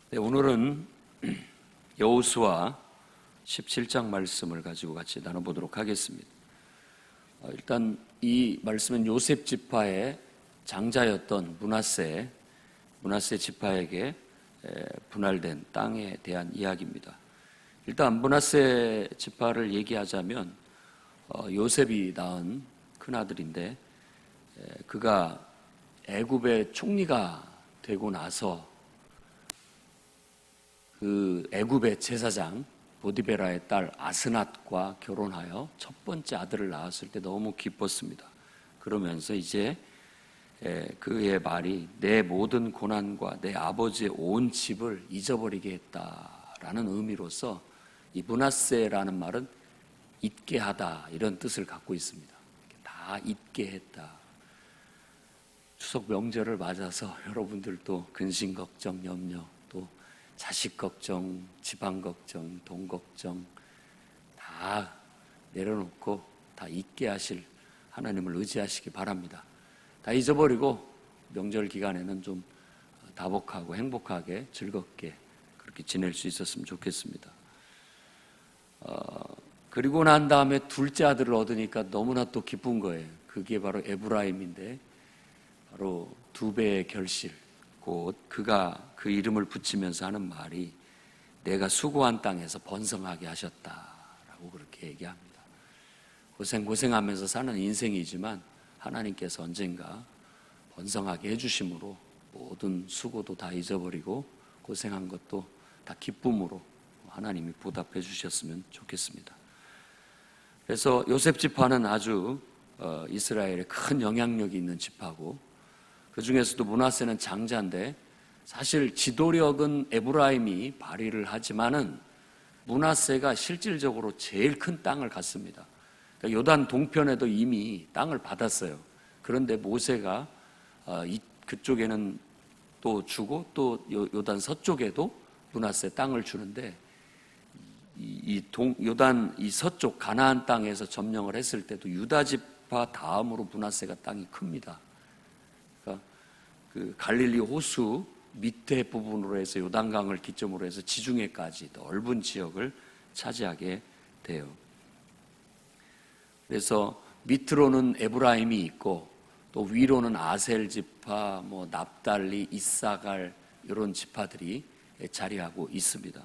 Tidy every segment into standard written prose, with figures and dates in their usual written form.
네, 오늘은 여호수아 17장 말씀을 가지고 같이 나눠보도록 하겠습니다. 일단 이 말씀은 요셉 지파의 장자였던 므낫세 지파에게 분할된 땅에 대한 이야기입니다. 일단 므낫세 지파를 얘기하자면 요셉이 낳은 큰아들인데 그가 애굽의 총리가 되고 나서 그 애굽의 제사장 보디베라의 딸 아스낫과 결혼하여 첫 번째 아들을 낳았을 때 너무 기뻤습니다. 그러면서 이제 그의 말이 내 모든 고난과 내 아버지의 온 집을 잊어버리게 했다라는 의미로서 이 므낫세라는 말은 잊게 하다 이런 뜻을 갖고 있습니다. 다 잊게 했다. 추석 명절을 맞아서 여러분들도 근심 걱정, 염려, 또 자식 걱정, 집안 걱정, 돈 걱정 다 내려놓고 다 잊게 하실 하나님을 의지하시기 바랍니다. 다 잊어버리고 명절 기간에는 좀 다복하고 행복하게 즐겁게 그렇게 지낼 수 있었으면 좋겠습니다. 그리고 난 다음에 둘째 아들을 얻으니까 너무나 또 기쁜 거예요. 그게 바로 에브라임인데 바로 두 배의 결실, 곧 그가 그 이름을 붙이면서 하는 말이 내가 수고한 땅에서 번성하게 하셨다라고 그렇게 얘기합니다. 고생하면서 사는 인생이지만 하나님께서 언젠가 번성하게 해주심으로 모든 수고도 다 잊어버리고 고생한 것도 다 기쁨으로 하나님이 보답해 주셨으면 좋겠습니다. 그래서 요셉 지파는 아주 이스라엘에 큰 영향력이 있는 지파고 그 중에서도 므낫세는 장자인데 사실 지도력은 에브라임이 발휘를 하지만은 므낫세가 실질적으로 제일 큰 땅을 갖습니다. 그러니까 요단 동편에도 이미 땅을 받았어요. 그런데 모세가 그쪽에는 또 주고 또 요단 서쪽에도 므낫세 땅을 주는데 요단 이 서쪽 가나안 땅에서 점령을 했을 때도 유다 지파 다음으로 므낫세가 땅이 큽니다. 그 갈릴리 호수 밑에 부분으로 해서 요단강을 기점으로 해서 지중해까지 넓은 지역을 차지하게 돼요. 그래서 밑으로는 에브라임이 있고 또 위로는 아셀 지파, 납달리, 이사갈 이런 지파들이 자리하고 있습니다.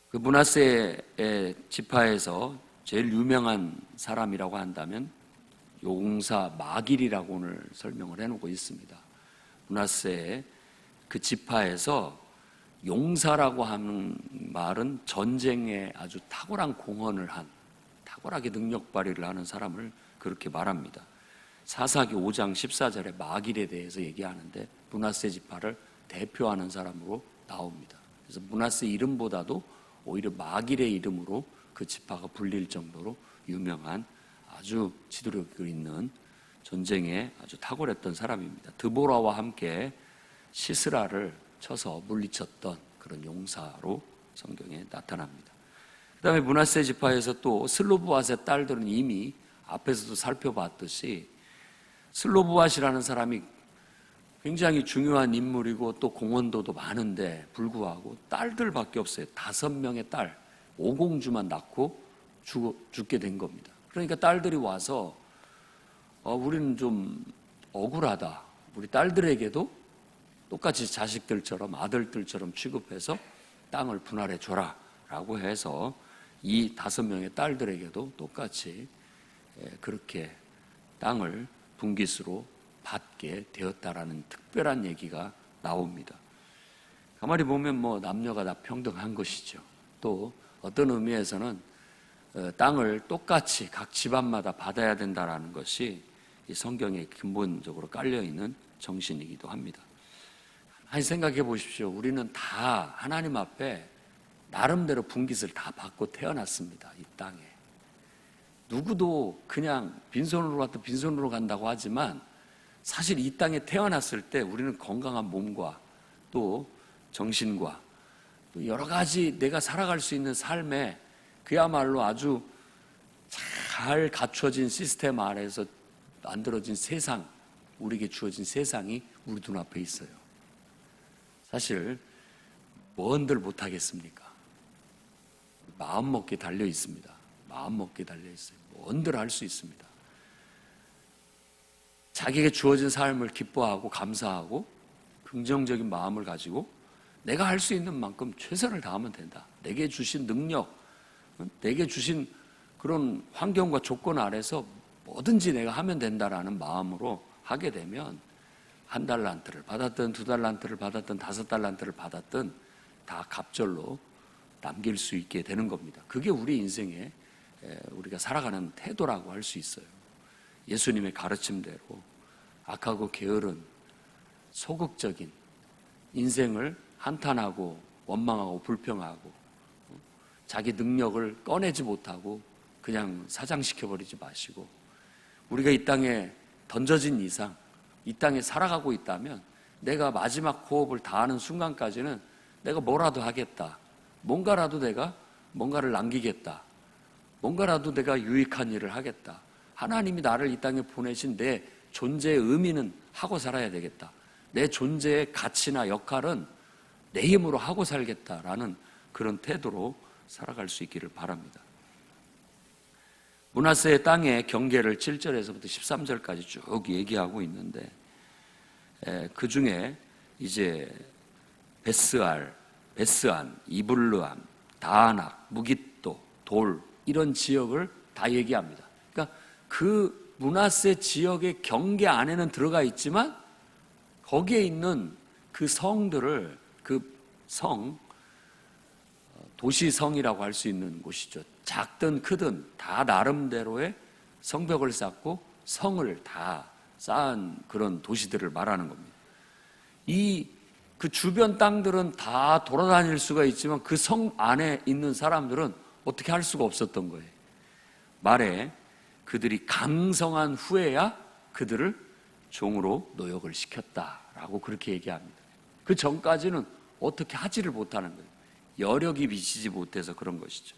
그 므낫세의 지파에서 제일 유명한 사람이라고 한다면 용사 마길이라고 오늘 설명을 해놓고 있습니다. 므낫세의 그 지파에서 용사라고 하는 말은 전쟁에 아주 탁월한 공헌을 한, 탁월하게 능력 발휘를 하는 사람을 그렇게 말합니다. 사사기 5장 14절에 마길에 대해서 얘기하는데 므낫세 지파를 대표하는 사람으로 나옵니다. 그래서 므낫세 이름보다도 오히려 마길의 이름으로 그 지파가 불릴 정도로 유명한 아주 지도력이 있는 전쟁에 아주 탁월했던 사람입니다. 드보라와 함께 시스라를 쳐서 물리쳤던 그런 용사로 성경에 나타납니다. 그 다음에 므낫세 지파에서 또 슬로브앗의 딸들은 이미 앞에서도 살펴봤듯이 슬로브앗이라는 사람이 굉장히 중요한 인물이고 또 공헌도도 많은데 불구하고 딸들밖에 없어요. 5명의 딸, 5공주만 낳고 죽게 된 겁니다. 그러니까 딸들이 와서 우리는 좀 억울하다. 우리 딸들에게도 똑같이 자식들처럼 아들들처럼 취급해서 땅을 분할해 줘라 라고 해서 이 5명의 딸들에게도 똑같이 그렇게 땅을 분깃으로 받게 되었다라는 특별한 얘기가 나옵니다. 가만히 보면 남녀가 다 평등한 것이죠. 또 어떤 의미에서는 땅을 똑같이 각 집안마다 받아야 된다라는 것이 이 성경에 근본적으로 깔려있는 정신이기도 합니다. 한 생각해 보십시오. 우리는 다 하나님 앞에 나름대로 분깃을 다 받고 태어났습니다. 이 땅에. 누구도 그냥 빈손으로 갔다 빈손으로 간다고 하지만 사실 이 땅에 태어났을 때 우리는 건강한 몸과 또 정신과 또 여러 가지 내가 살아갈 수 있는 삶에 그야말로 아주 잘 갖춰진 시스템 안에서 만들어진 세상, 우리에게 주어진 세상이 우리 눈앞에 있어요. 사실 뭔들 못하겠습니까? 마음먹기에 달려 있습니다. 마음먹기에 달려 있어요. 뭔들 할 수 있습니다. 자기에게 주어진 삶을 기뻐하고 감사하고 긍정적인 마음을 가지고 내가 할 수 있는 만큼 최선을 다하면 된다. 내게 주신 능력, 내게 주신 그런 환경과 조건 아래서 뭐든지 내가 하면 된다라는 마음으로 하게 되면 1달란트를 받았든 2달란트를 받았든 5달란트를 받았든 다 갑절로 남길 수 있게 되는 겁니다. 그게 우리 인생에 우리가 살아가는 태도라고 할 수 있어요. 예수님의 가르침대로 악하고 게으른 소극적인 인생을 한탄하고 원망하고 불평하고 자기 능력을 꺼내지 못하고 그냥 사장시켜버리지 마시고, 우리가 이 땅에 던져진 이상 이 땅에 살아가고 있다면 내가 마지막 호흡을 다하는 순간까지는 내가 뭐라도 하겠다, 뭔가라도 내가 뭔가를 남기겠다, 뭔가라도 내가 유익한 일을 하겠다, 하나님이 나를 이 땅에 보내신 내 존재의 의미는 하고 살아야 되겠다, 내 존재의 가치나 역할은 내 힘으로 하고 살겠다라는 그런 태도로 살아갈 수 있기를 바랍니다. 므낫세의 땅의 경계를 7절에서부터 13절까지 쭉 얘기하고 있는데, 그 중에 이제 베스안, 이블르암, 다아낙, 무깃도, 돌 이런 지역을 다 얘기합니다. 그러니까 그 므낫세 지역의 경계 안에는 들어가 있지만 거기에 있는 그 성들을, 그 성, 도시성이라고 할 수 있는 곳이죠. 작든 크든 다 나름대로의 성벽을 쌓고 성을 다 쌓은 그런 도시들을 말하는 겁니다. 그 주변 땅들은 다 돌아다닐 수가 있지만 그 성 안에 있는 사람들은 어떻게 할 수가 없었던 거예요. 말에 그들이 강성한 후에야 그들을 종으로 노역을 시켰다라고 그렇게 얘기합니다. 그 전까지는 어떻게 하지를 못하는 거예요. 여력이 미치지 못해서 그런 것이죠.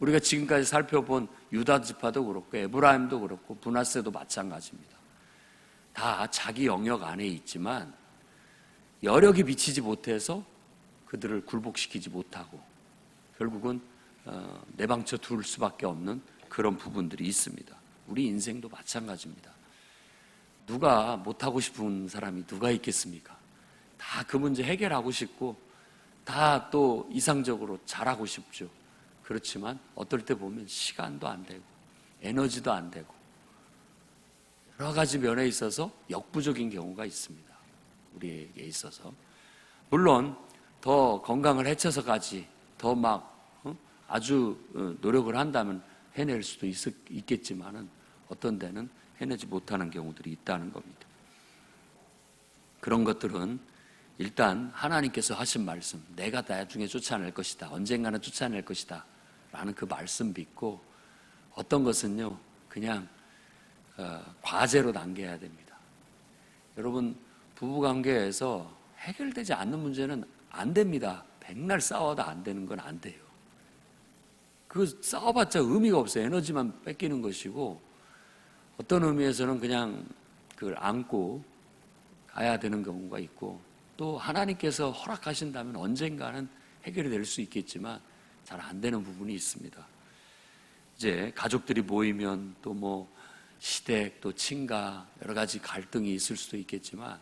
우리가 지금까지 살펴본 유다 지파도 그렇고 에브라임도 그렇고 므낫세도 마찬가지입니다. 다 자기 영역 안에 있지만 여력이 미치지 못해서 그들을 굴복시키지 못하고 결국은 내방쳐 둘 수밖에 없는 그런 부분들이 있습니다. 우리 인생도 마찬가지입니다. 누가 못하고 싶은 사람이 누가 있겠습니까? 다 그 문제 해결하고 싶고 다 또 이상적으로 잘하고 싶죠. 그렇지만 어떨 때 보면 시간도 안 되고 에너지도 안 되고 여러 가지 면에 있어서 역부족인 경우가 있습니다. 우리에게 있어서. 물론 더 건강을 해쳐서까지 더 막 아주 노력을 한다면 해낼 수도 있겠지만은 어떤 데는 해내지 못하는 경우들이 있다는 겁니다. 그런 것들은 일단 하나님께서 하신 말씀, 내가 나중에 쫓아낼 것이다, 언젠가는 쫓아낼 것이다 라는 그 말씀 믿고, 어떤 것은요 그냥 과제로 남겨야 됩니다. 여러분, 부부관계에서 해결되지 않는 문제는 안 됩니다. 백날 싸워도 안 되는 건 안 돼요. 그 싸워봤자 의미가 없어요. 에너지만 뺏기는 것이고, 어떤 의미에서는 그냥 그걸 안고 가야 되는 경우가 있고, 또 하나님께서 허락하신다면 언젠가는 해결이 될 수 있겠지만 잘 안 되는 부분이 있습니다. 이제 가족들이 모이면 또 뭐 시댁, 또 친가 여러 가지 갈등이 있을 수도 있겠지만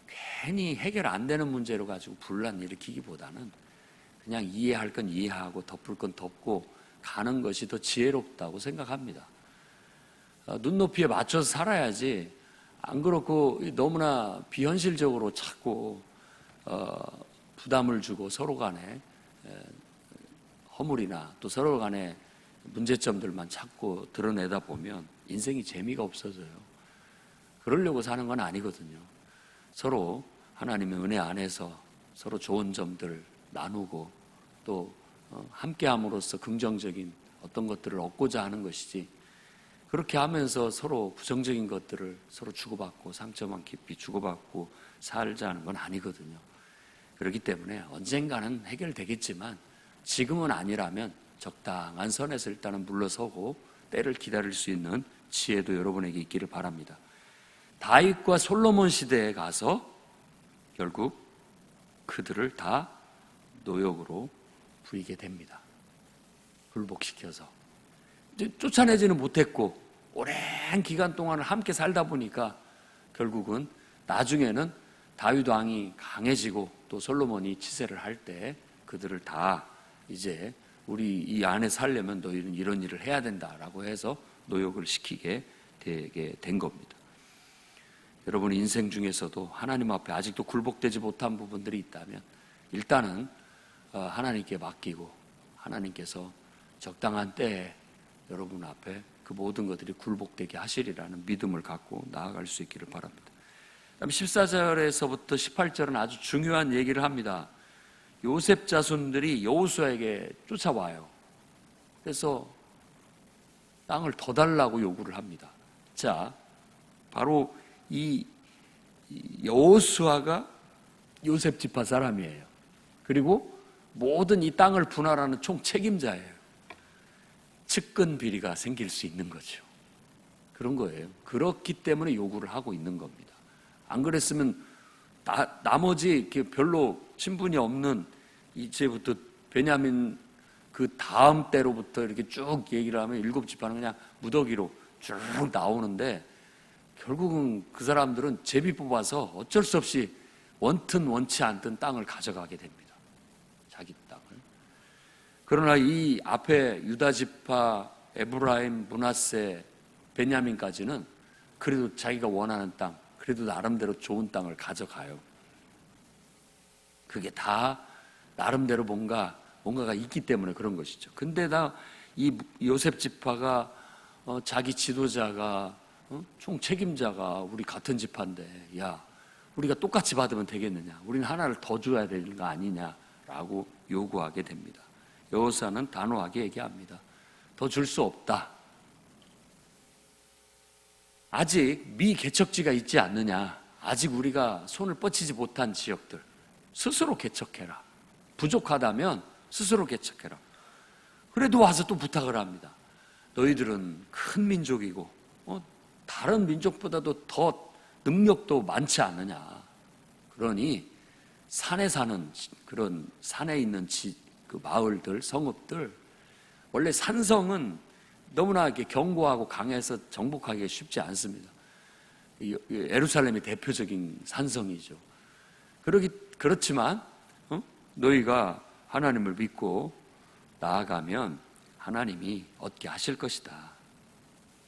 괜히 해결 안 되는 문제로 가지고 분란 일으키기보다는 그냥 이해할 건 이해하고 덮을 건 덮고 가는 것이 더 지혜롭다고 생각합니다. 눈높이에 맞춰서 살아야지, 안 그렇고 너무나 비현실적으로 자꾸 부담을 주고 서로 간에 허물이나 또 서로 간에 문제점들만 자꾸 드러내다 보면 인생이 재미가 없어져요. 그러려고 사는 건 아니거든요. 서로 하나님의 은혜 안에서 서로 좋은 점들 나누고 또 함께함으로써 긍정적인 어떤 것들을 얻고자 하는 것이지, 그렇게 하면서 서로 부정적인 것들을 서로 주고받고 상처만 깊이 주고받고 살자는 건 아니거든요. 그렇기 때문에 언젠가는 해결되겠지만 지금은 아니라면 적당한 선에서 일단은 물러서고 때를 기다릴 수 있는 지혜도 여러분에게 있기를 바랍니다. 다윗과 솔로몬 시대에 가서 결국 그들을 다 노역으로 부리게 됩니다. 굴복시켜서 이제 쫓아내지는 못했고 오랜 기간 동안을 함께 살다 보니까 결국은 나중에는 다윗 왕이 강해지고 또 솔로몬이 치세를 할 때 그들을 다 이제 우리 이 안에 살려면 너희는 이런 일을 해야 된다라고 해서 노역을 시키게 되게 된 겁니다. 여러분 인생 중에서도 하나님 앞에 아직도 굴복되지 못한 부분들이 있다면 일단은 하나님께 맡기고 하나님께서 적당한 때에 여러분 앞에 그 모든 것들이 굴복되게 하시리라는 믿음을 갖고 나아갈 수 있기를 바랍니다. 그다음 14절에서부터 18절은 아주 중요한 얘기를 합니다. 요셉 자손들이 여호수아에게 쫓아와요. 그래서 땅을 더 달라고 요구를 합니다. 자, 바로 이 여호수아가 요셉 지파 사람이에요. 그리고 모든 이 땅을 분할하는 총 책임자예요. 측근 비리가 생길 수 있는 거죠. 그런 거예요. 그렇기 때문에 요구를 하고 있는 겁니다. 안 그랬으면 나머지 별로 친분이 없는 이제부터 베냐민 그 다음 때로부터 이렇게 쭉 얘기를 하면 7지파는 그냥 무더기로 쭉 나오는데 결국은 그 사람들은 제비 뽑아서 어쩔 수 없이 원튼 원치 않든 땅을 가져가게 됩니다. 자기 땅을. 그러나 이 앞에 유다지파, 에브라임, 므낫세, 베냐민까지는 그래도 자기가 원하는 땅, 그래도 나름대로 좋은 땅을 가져가요. 그게 다 나름대로 뭔가가 있기 때문에 그런 것이죠. 근데 이 요셉 지파가 자기 지도자가 총 책임자가 우리 같은 지파인데 야 우리가 똑같이 받으면 되겠느냐, 우리는 하나를 더 줘야 되는 거 아니냐라고 요구하게 됩니다. 여호수아는 단호하게 얘기합니다. 더 줄 수 없다. 아직 미개척지가 있지 않느냐, 아직 우리가 손을 뻗치지 못한 지역들 스스로 개척해라. 부족하다면 스스로 개척해라. 그래도 와서 또 부탁을 합니다. 너희들은 큰 민족이고 다른 민족보다도 더 능력도 많지 않느냐. 그러니 산에 사는 그런 산에 있는 그 마을들, 성읍들, 원래 산성은 너무나 이렇게 견고하고 강해서 정복하기가 쉽지 않습니다. 예루살렘이 대표적인 산성이죠. 그렇지만 너희가 하나님을 믿고 나아가면 하나님이 얻게 하실 것이다.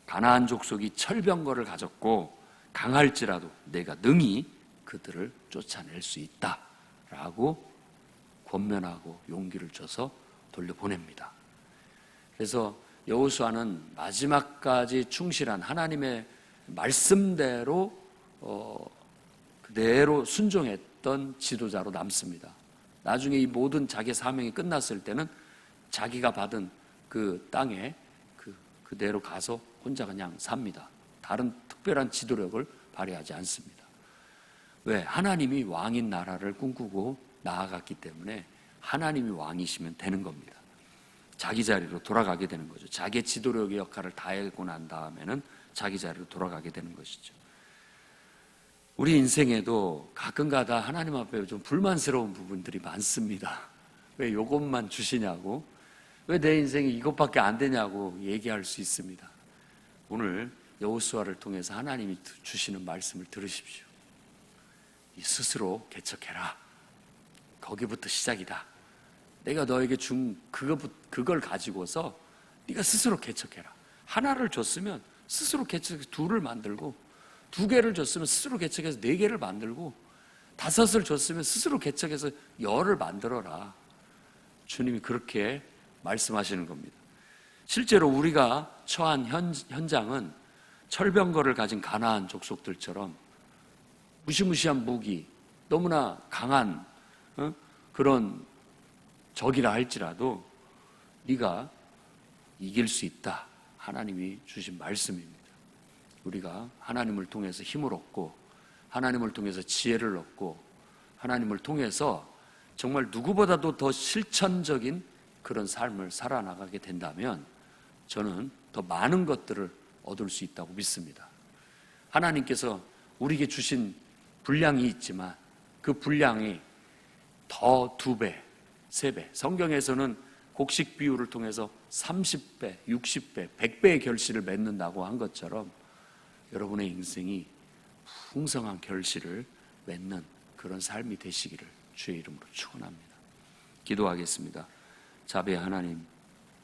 가나안 족속이 철병거를 가졌고 강할지라도 내가 능히 그들을 쫓아낼 수 있다 라고 권면하고 용기를 줘서 돌려보냅니다. 그래서 여호수아는 마지막까지 충실한 하나님의 말씀대로 그대로 순종했던 지도자로 남습니다. 나중에 이 모든 자기 사명이 끝났을 때는 자기가 받은 그 땅에 그대로 가서 혼자 그냥 삽니다. 다른 특별한 지도력을 발휘하지 않습니다. 왜? 하나님이 왕인 나라를 꿈꾸고 나아갔기 때문에 하나님이 왕이시면 되는 겁니다. 자기 자리로 돌아가게 되는 거죠. 자기의 지도력의 역할을 다하고 난 다음에는 자기 자리로 돌아가게 되는 것이죠. 우리 인생에도 가끔가다 하나님 앞에 좀 불만스러운 부분들이 많습니다. 왜 이것만 주시냐고, 왜 내 인생이 이것밖에 안 되냐고 얘기할 수 있습니다. 오늘 여호수아를 통해서 하나님이 주시는 말씀을 들으십시오. 스스로 개척해라. 거기부터 시작이다. 내가 너에게 준 그걸 가지고서 네가 스스로 개척해라. 하나를 줬으면 스스로 개척해서 둘을 만들고, 2개를 줬으면 스스로 개척해서 4개를 만들고, 5을 줬으면 스스로 개척해서 10을 만들어라. 주님이 그렇게 말씀하시는 겁니다. 실제로 우리가 처한 현장은 철병거를 가진 가나안 족속들처럼 무시무시한 무기, 너무나 강한 그런 적이라 할지라도 네가 이길 수 있다. 하나님이 주신 말씀입니다. 우리가 하나님을 통해서 힘을 얻고 하나님을 통해서 지혜를 얻고 하나님을 통해서 정말 누구보다도 더 실천적인 그런 삶을 살아나가게 된다면 저는 더 많은 것들을 얻을 수 있다고 믿습니다. 하나님께서 우리에게 주신 분량이 있지만 그 분량이 더 2배, 3배, 성경에서는 곡식 비유를 통해서 30배, 60배, 100배의 결실을 맺는다고 한 것처럼 여러분의 인생이 풍성한 결실을 맺는 그런 삶이 되시기를 주의 이름으로 축원합니다. 기도하겠습니다. 자비의 하나님,